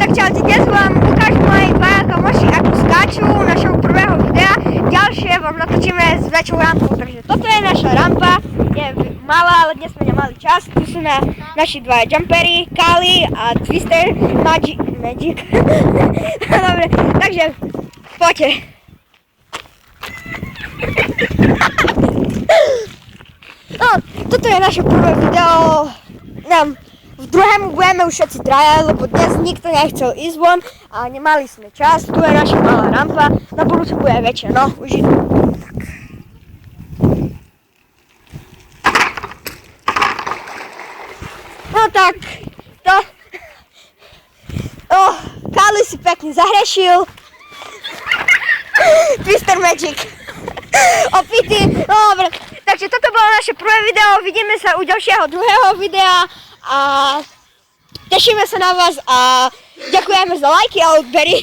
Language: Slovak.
Tak čaute, dnes vám ukážu moji dvaja kamoši, ako skáču našeho prvého videa. Ďalšie vám natočíme s väčšou rampou, takže toto je naša rampa. Je malá, ale dnes sme nemali čas. Tu sú naši dvaja jumpery, Kali a Twister Magic. Dobre, takže poďte. No, toto je naše prvé video. V druhému budeme už všetci traja, lebo dnes nikto nechcel ísť von a nemali sme čas. Tu je naša malá rampa, na budúce bude väčšia, no už idú. No tak, to... Kali si pekne zahrešil. Twister Magic. Opity, no dobre. Takže toto bolo naše prvé video, vidíme sa u ďalšieho druhého videa a tešíme sa na vás a ďakujeme za lajky a odbery.